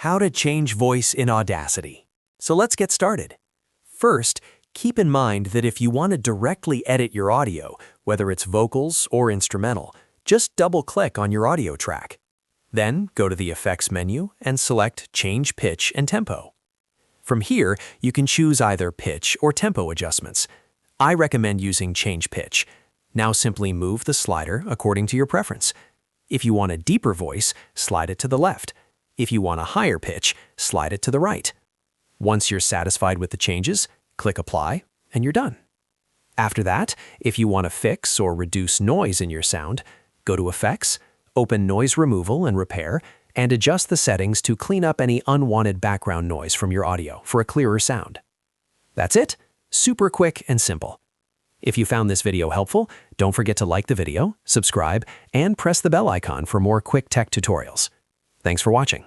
How to change voice in Audacity. So let's get started. First, keep in mind that if you want to directly edit your audio, whether it's vocals or instrumental, just double-click on your audio track. Then go to the Effects menu and select Change Pitch and Tempo. From here, you can choose either pitch or tempo adjustments. I recommend using Change Pitch. Now simply move the slider according to your preference. If you want a deeper voice, slide it to the left. If you want a higher pitch, slide it to the right. Once you're satisfied with the changes, click Apply, and you're done. After that, if you want to fix or reduce noise in your sound, go to Effects, open Noise Removal and Repair, and adjust the settings to clean up any unwanted background noise from your audio for a clearer sound. That's it. Super quick and simple. If you found this video helpful, don't forget to like the video, subscribe, and press the bell icon for more quick tech tutorials. Thanks for watching.